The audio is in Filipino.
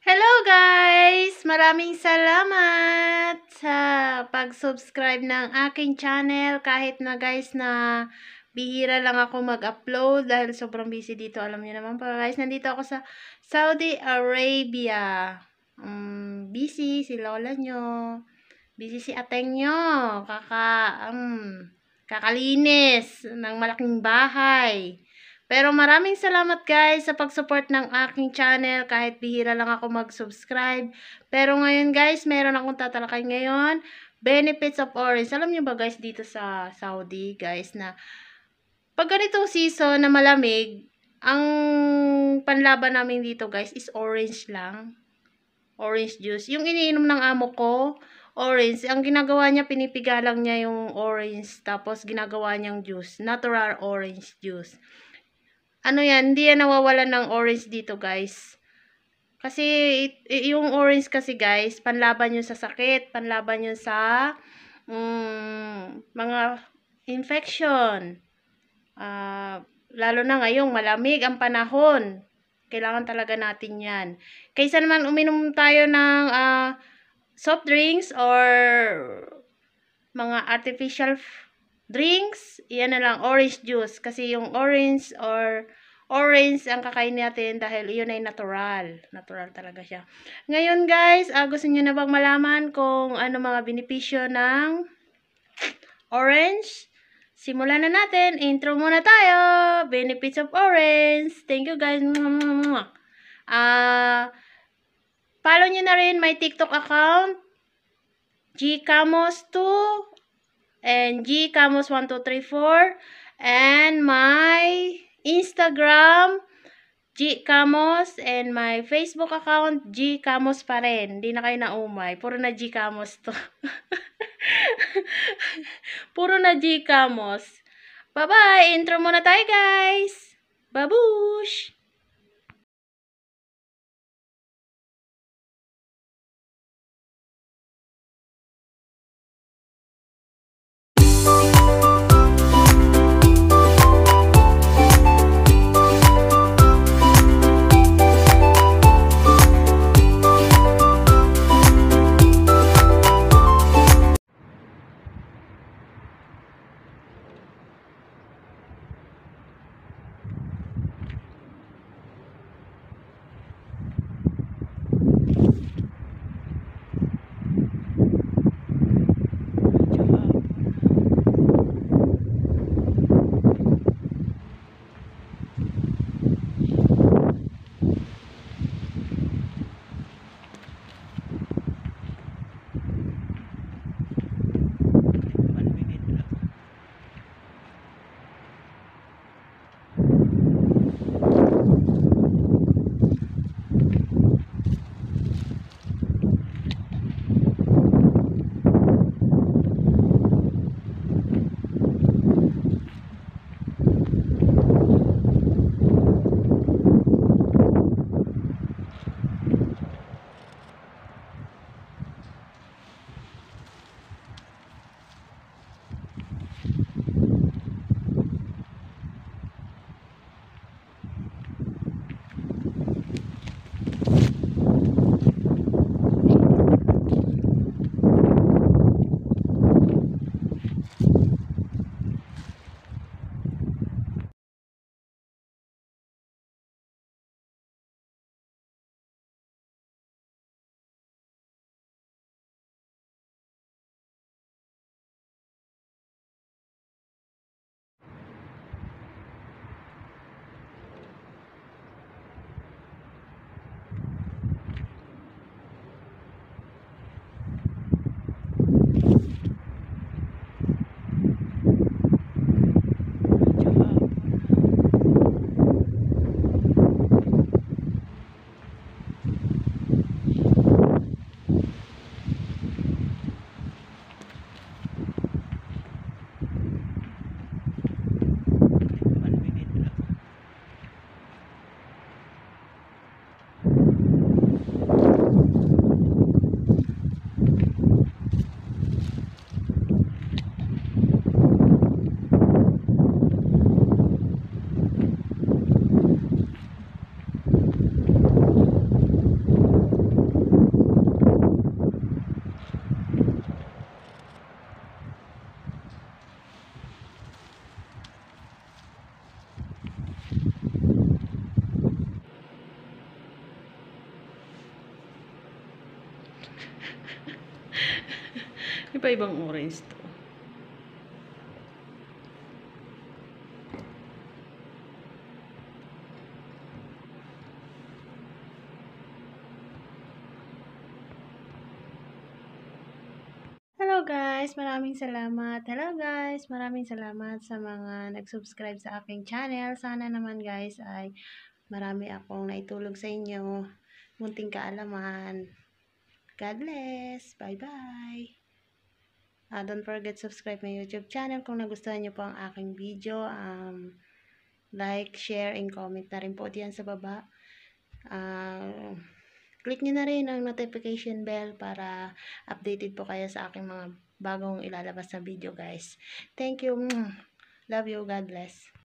Hello guys! Maraming salamat sa pag-subscribe ng aking channel. Kahit na guys na bihira lang ako mag-upload dahil sobrang busy dito. Alam niyo naman pa guys, nandito ako sa Saudi Arabia. Busy si lola nyo. Busy si ateng nyo. Kakalinis ng malaking bahay. Pero maraming salamat guys sa pag-support ng aking channel kahit bihira lang ako mag-subscribe. Pero ngayon guys, meron akong tatalakay ngayon. Benefits of orange. Alam niyo ba guys dito sa Saudi guys na pag ganitong season na malamig, ang panlaban namin dito guys is orange lang. Orange juice. Yung iniinom ng amo ko, orange. Ang ginagawa niya, pinipiga lang niya yung orange. Tapos ginagawa niyang juice. Natural orange juice. Ano yan, hindi yan nawawalan ng orange dito guys. Kasi yung orange kasi guys, panlaban yun sa sakit, panlaban yun sa mga infection. Lalo na ngayong malamig ang panahon. Kailangan talaga natin yan. Kaysa naman uminom tayo ng soft drinks or mga artificial drinks, yan na lang, orange juice. Kasi yung orange ang kakain natin dahil yun ay natural. Natural talaga siya. Ngayon guys, gusto niyo na bang malaman kung ano mga benepisyo ng orange? Simulan na natin. Intro muna tayo. Benefits of orange. Thank you guys. Follow nyo na rin my TikTok account. gcamos2 and gcamos1234 and my Instagram gcamos and my Facebook account gcamos pa rin. Hindi na kayo naumay. Puro na gcamos to. Puro na gcamos. Bye-bye! Intro muna tayo guys! Babush! Iba-ibang orange to. Hello guys, maraming salamat. Hello guys, maraming salamat sa mga nag-subscribe sa aking channel. Sana naman guys ay marami akong naitulog sa inyo. Munting kaalaman. God bless. Bye-bye. Don't forget subscribe my YouTube channel kung nagustuhan nyo po ang aking video. Like, share, and comment na rin po diyan sa baba. Click nyo na rin ang notification bell para updated po kayo sa aking mga bagong ilalabas na video guys. Thank you. Love you. God bless.